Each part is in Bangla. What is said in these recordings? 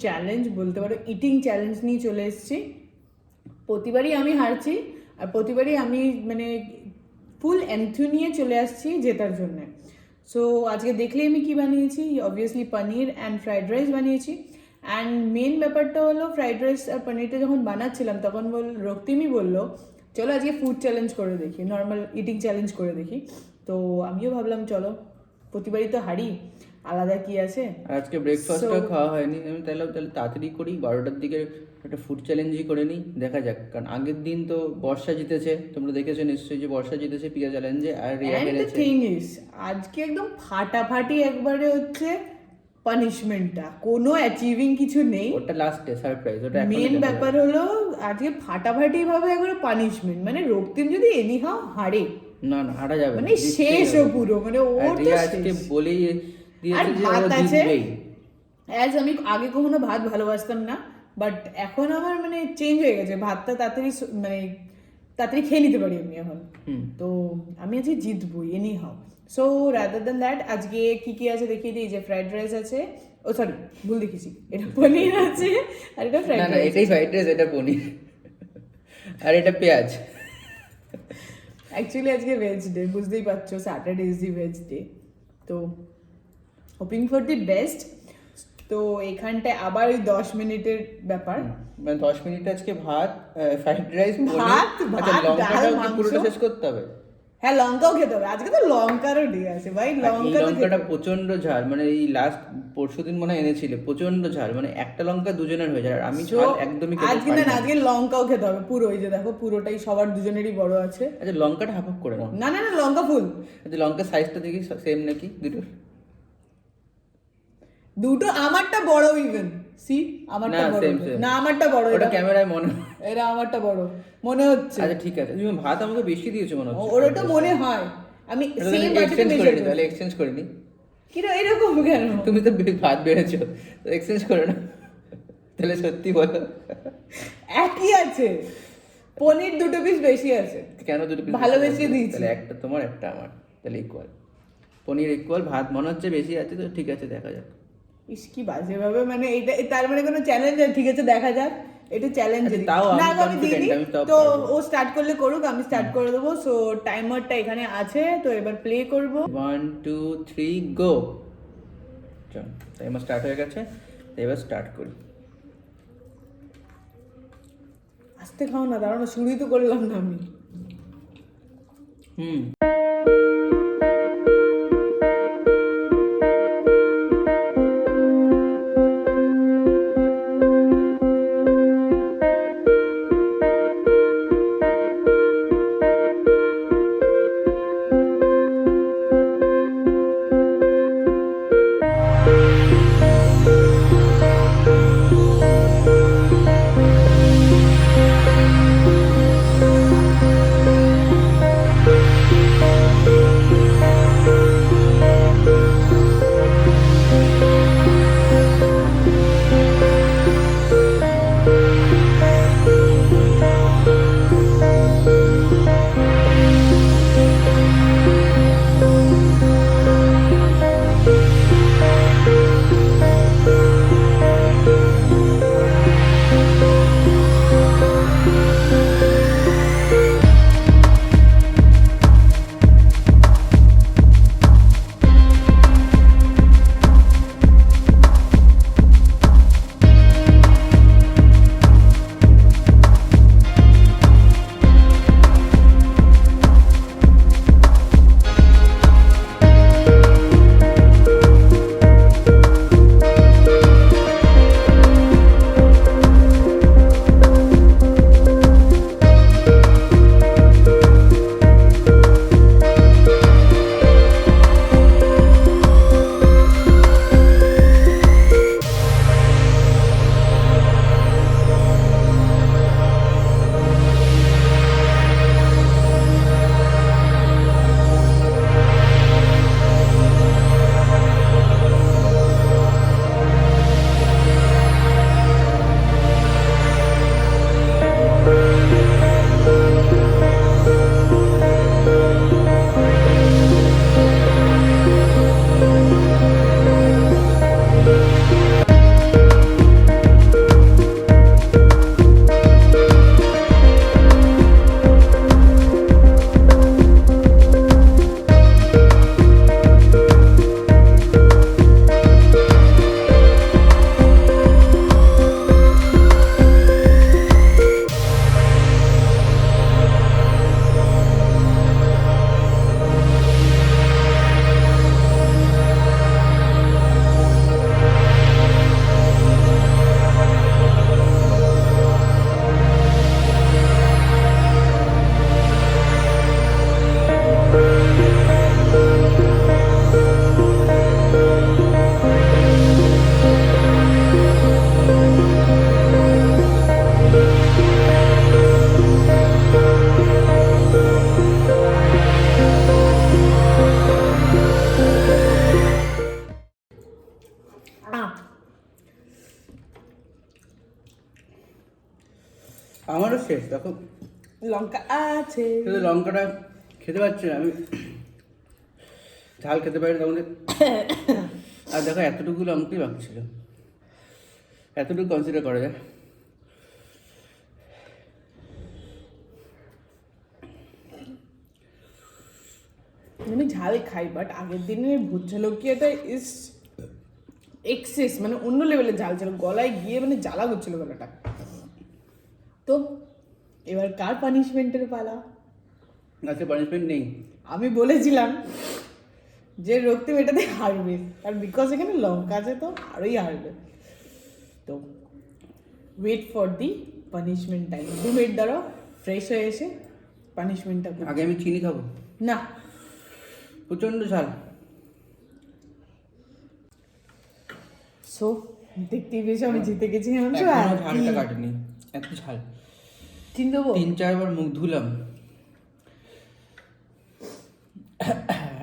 চ্যালেঞ্জ বলতে পারো, ইটিং চ্যালেঞ্জ নিয়ে চলে এসেছি। প্রতিবারই আমি হারছি, আর প্রতিবারই আমি মানে ফুল এন্থু নিয়ে চলে আসছি জেতার জন্যে। সো আজকে দেখলেই আমি কি বানিয়েছি, obviously paneer and fried rice বানিয়েছি। অ্যান্ড মেন ব্যাপারটা হলো ফ্রাইড রাইস আর পনিরটা যখন বানাচ্ছিলাম তখন রক্তিমই বললো চলো আজকে ফুড চ্যালেঞ্জ করে দেখি, নর্মাল ইটিং চ্যালেঞ্জ করে দেখি। তো আমিও ভাবলাম চলো, প্রতিবারই তো হারি, আলাদা কি আছে। আজকে ব্রেকফাস্টটা খাওয়া হয়নি, আমি তাহলে তাড়াতাড়ি করি, 12টার দিকে একটা ফুড চ্যালেঞ্জই করে নিই, দেখা যাক। কারণ আগের দিন তো বর্ষা জিতেছে, তোমরা দেখেছো নিশ্চয়ই যে বর্ষা জিতেছে পিজা চ্যালেঞ্জে, আর রিয়া হেরেছে। থিং ইজ আজকে একদম ফাটাফাটি একবারে হচ্ছে পানিশমেন্টটা, কোনো অ্যাচিভিং কিছু নেই, ওটা লাস্টে সারপ্রাইজ। ওটা মেন ব্যাপার হলো আজকে ফাটাফাটি ভাবে একবারে পানিশমেন্ট, মানে রক্তিম যদি এনিহাও হারে, না হারা যাবে মানে শেষ ও পুরো, মানে ওর তো আজকে বলেই দিয়েছে যে ভাত ও আছে। জিতবেই। অ্যাজ আমি আগে কখনো ভাত ভালোবাসতাম না, বাট এখন আমার মানে চেঞ্জ হয়ে গেছে, ভাতটা তাড়াতাড়ি মানে তাড়াতাড়ি খেয়ে নিতে পারি আমি এখন। তো আমি আজকে জিতবই anyhow. So rather than that আজকে কি কি আছে দেখিয়ে দিই। যে ফ্রাইড রাইস আছে, ও সরি ভুল দেখেছি, এটা পনির আছে আর এটা ফ্রাইড রাইস। এটাই ফ্রাইড রাইস, এটা পনির, আর এটা পেঁয়াজ। অ্যাকচুয়ালি আজকে ভেজ ডে, বুঝতেই পারছো, Saturday is the veg day. তো হোপিং ফর দি বেস্ট। তো এখানটায় আবার ওই 10 মিনিটের ব্যাপার, মানে 10 মিনিট আজকে ভাত, ফ্রাইড রাইস, ভাত, লঙ্কাটাও ডাল, পুরোটা শেষ করতে হবে। হ্যাঁ লঙ্কাও খেতে হবে, আজকে তো লঙ্কারও ডে আছে ভাই। লঙ্কাটা প্রচন্ড ঝাল, মানে এই লাস্ট পরশুদিন মনে এনেছিল, প্রচন্ড ঝাল, মানে একটা লঙ্কা দুজনের হয়ে যায়, আর আমি ঝাল একদমই খেতে আজকে পারি না, আজকে লঙ্কাও খেতে হবে পুরো, ওই যে দেখো পুরোটাই সবার দুজনেরই বড় আছে। আচ্ছা লঙ্কাটা হাফ করে নাও। না না না, লঙ্কা ফুল। আচ্ছা লঙ্কার সাইজটা দেখি সেম নাকি দুটো আমারটা বড়, ইভেন সি আমারটা বড় না, আমারটা বড়, এটা ক্যামেরায় মনে এটা আমারটা বড় মনে হচ্ছে। আচ্ছা ঠিক আছে, তুমি ভাত আমাকে বেশি দিয়েছো মনে হচ্ছে। ওর ওটা মনে হয়, আমি সেম বাটিতে এক্সচেঞ্জ করে নি, তাহলে এক্সচেঞ্জ করে নি। কি রে এরকম কেন? তুমি তো ভাত বেড়েছো, তো এক্সচেঞ্জ করে না, তাহলে সত্যি বলো একই আছে, পনির 2 পিস বেশি আছে। কেন 2 পিস ভালোবেসে দিয়েছি, তাহলে একটা তোমার একটা আমার, তাহলে ইকুয়াল। পনির ইকুয়াল, ভাত মনে হচ্ছে বেশি আছে, তো ঠিক আছে দেখা যাক। ইস কি বাজে ভাবে, মানে এটা তার মানে কোনো চ্যালেঞ্জ? ঠিক আছে দেখা যাক, এটা চ্যালেঞ্জ তাও না, আমি আমি দিই confident, আমি তাও তো পারবো। ও স্টার্ট করলে করুক, আমি স্টার্ট করে দেবো। সো টাইমারটা এখানে আছে, তো এবার প্লে করব। 1 2 3 গো। চল টাইমার স্টার্ট হয়ে গেছে, এবার স্টার্ট করি। আস্তে খাও না, দাঁড়ানো, শুরুই তো করলাম না আমি। আমারও শেষ দেখো, লঙ্কা আছে। শুধু লঙ্কাটা খেতে পারছি না আমি, ঝাল খেতে পারি না তখন। আর দেখো এতটুকু লঙ্কাই বাকি ছিল, এতটুকু কনসিডার করা যায়। আমি ঝাল খাই, বাট আগের দিনের ভূত ঝালকিয়াটা ইস এক্সেস, মানে অন্য লেভেলের ঝাল ছিল, গলায় গিয়ে মানে জ্বালা করছিল গলাটা। তো এবার কার পানিশমেন্টের পালা? আজকে পানিশমেন্ট নেই। আমি বলেছিলাম যে রক্তিম এটাতে হারবে, আর বিকজ এখানে লঙ্কা আছে তো আরোই হারবে। তো wait for the punishment time. 2 minute দাঁড়াও, ফ্রেশ হয়ে এসে পানিশমেন্টটা আগে আমি চিনি খাবো, না প্রচন্ড ঝাল। সো দেখতেই পেয়েছো আমি জিতে গেছি। এখনো ঝালটা কাটেনি, এত ঝাল। চিন দেবো? 3-4 বার মুখ ধুলাম,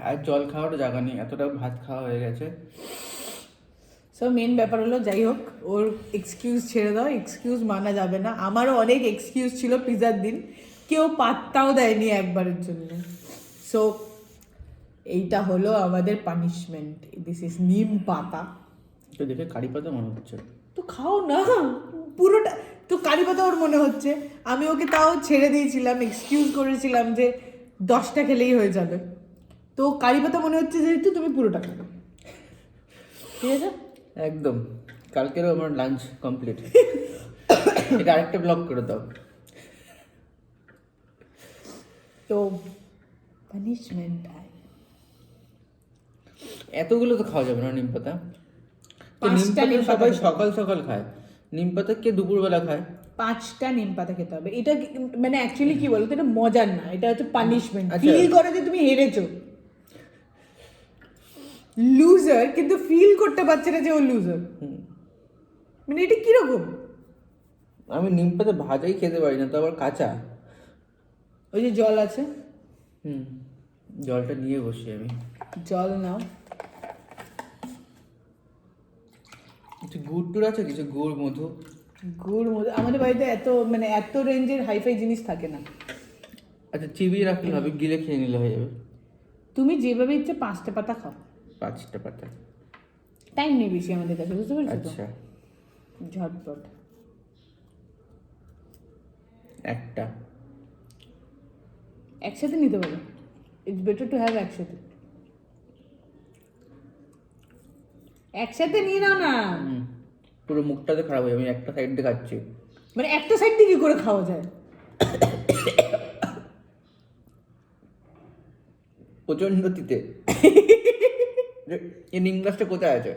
আর জল খাওয়ার জায়গা নেই, এতটা ভাত খাওয়া হয়ে গেছে। সো মেন ব্যাপার হলো, যাই হোক, ওর এক্সকিউজ ছেড়ে দাও, এক্সকিউজ মানা যাবে না। আমারও অনেক এক্সকিউজ ছিল পিজার দিন, কেউ পাত্তাও দেয়নি একবারের জন্য। সো এইটা হলো আমাদের পানিশমেন্ট। দিস ইজ নিম পাতা। তো দেখে কারি পাতা মনে হচ্ছে। তো খাও না পুরোটা। তো কারি পাতা ওর মনে হচ্ছে, আমি ওকে তাও ছেড়ে দিয়েছিলাম, এক্সকিউজ করেছিলাম যে 10টা খেলেই হয়ে যাবে। তো কারি পাতা মনে হচ্ছে যেহেতু তুমি পুরোটা খাবে, ঠিক আছে? একদম, কালকেরও আমার লাঞ্চ কমপ্লিট। এটা আরেকটা ব্লগ করে দাও। তো পানিশমেন্ট এতগুলো তো খাওয়া যাবে না নিম পাতা। তো নিম 5টা পাতা নিম পাতা সবাই খেতে সকাল সকাল খায়, নিম পাতা কে দুপুরবেলা খায়? 5টা নিম পাতা খেতে হবে। এটা মানে অ্যাকচুয়ালি কি বলতো, এটা মজার না, এটা হচ্ছে পানিশমেন্ট। আচ্ছা। ফিল করে যে তুমি হেরেছো, লুজার, কিন্তু ফিল করতে পারছে না যে ও লুজার। মানে এটা কিরকম? আমি নিম পাতা ভাজাই খেতে পারি না, তো আবার কাঁচা। ওই যে জল আছে, জলটা নিয়ে বসি আমি। জল নাও। কিছু গুড় টুড় আছে, কিছু গুড় মধু? গুড় মধু আমাদের বাড়িতে এত রেঞ্জের হাইফাই জিনিস থাকে না। আচ্ছা, চিবিয়ে রাখলে হবে, গিলে খেয়ে নিলে হয়ে যাবে। তুমি যেভাবে ইচ্ছে 5টা পাতা খাও, 5টা পাতা। টাইম নেই বেশি আমাদের কাছে, বুঝতে পারছো তো? আচ্ছা, ঝটপট। একটা একসাথে নিতে পারো, ইটস বেটার টু হ্যাভ একসাথে। একসাথে নিয়ে নাও না। পুরো মুখটাতে খারাপ হয়ে যাবে, আমি একটা সাইড দিয়ে খাচ্ছি। মানে একটা সাইড দিয়ে কি করে খাওয়া যায়? প্রচন্ড তিতে। এই নিম গাছটা কোথায় আছে?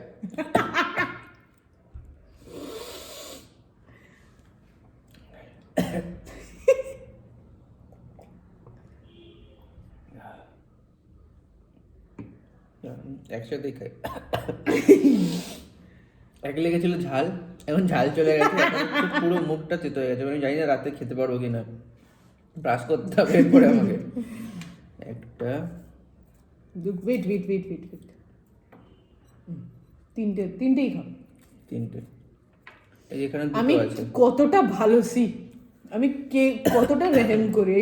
একসাথেই খাই। এক লেগেছিল ঝাল, এখন ঝাল চলে গেছে, এখন পুরো মুখটা তেতো হয়ে গেছে। আমি জানি না রাতে খেতে পারবো কিনা, ব্রাশ করতে হবে এরপরে আমাকে। একটা, ওয়েট, তিনটেই খাও। 3টে। এই এখানে আমি দুটো আছে। কতটা ভালো সি, আমি কতটা রেহেম করি।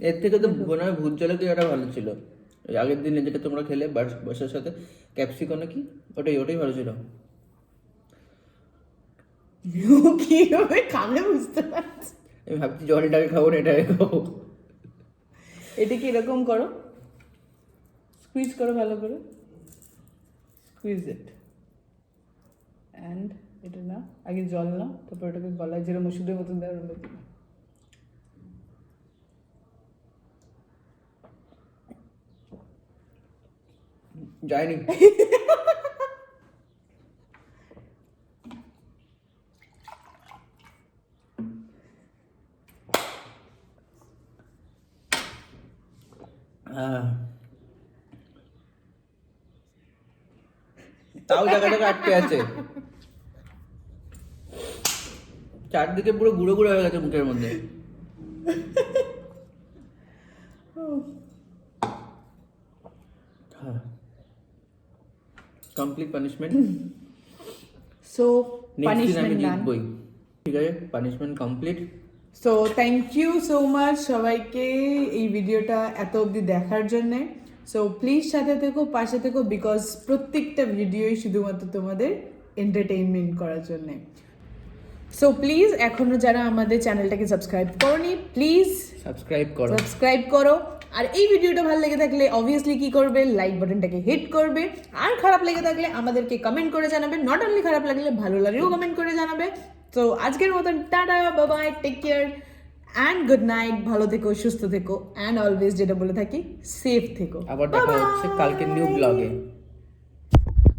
এর থেকে তো মনে হয় ভূত জলকিয়াটা ভালো ছিল। ওই আগের দিনে যেটা তোমরা খেলে বর্ষার সাথে ক্যাপসিকাম কি, ওটাই ভালো ছিল। কিভাবে খাবে বুঝতে পারছি। আমি ভাবছি জলটাকে খাবো না, এটাকে খাবো। এটাকে এরকম করো, স্কুইজ করো ভালো করে, স্কুইজ ইট, অ্যান্ড এটা না, আগে জল নাও, তারপর এটাকে গলায় যেরকম ওষুধের মতন দেওয়ার মতো। যায়নি। তাও জায়গাটাকে আটকে আছে, চারদিকে পুরো গুঁড়ো গুঁড়ো হয়ে গেছে মুখের মধ্যে। Complete punishment. সো নেক্সট দিন আমি পানিশমেন্ট ডান। জিতবই, ঠিক আছে? Punishment complete. So thank you so much সবাইকে এই ভিডিওটা এত অবধি দেখার জন্যে। সো প্লিজ সাথে থেকো, পাশে থেকো, বিকজ প্রত্যেকটা ভিডিওই শুধুমাত্র তোমাদের এন্টারটেইনমেন্ট করার জন্যে। সো প্লিজ এখনো যারা আমাদের চ্যানেলটাকে সাবস্ক্রাইব করোনি, প্লিজ সাবস্ক্রাইব করো। আর এই ভিডিওটা ভালো লেগে থাকলে অবভিয়াসলি কি করবে, লাইক বাটনটাকে হিট করবে। আর খারাপ লেগে থাকলে আমাদেরকে কমেন্ট করে জানাবে। নট অনলি খারাপ লাগলে, ভালো লাগলেও কমেন্ট করে জানাবে। তো আজকের মতন tata, bye bye, take care and good night. ভালো থেকো, সুস্থ থেকো, অ্যান্ড অলওয়েজ যেটা বলে থাকি, সেফ থেকো। আবার দেখা হচ্ছে কালকে নিউ ব্লগে।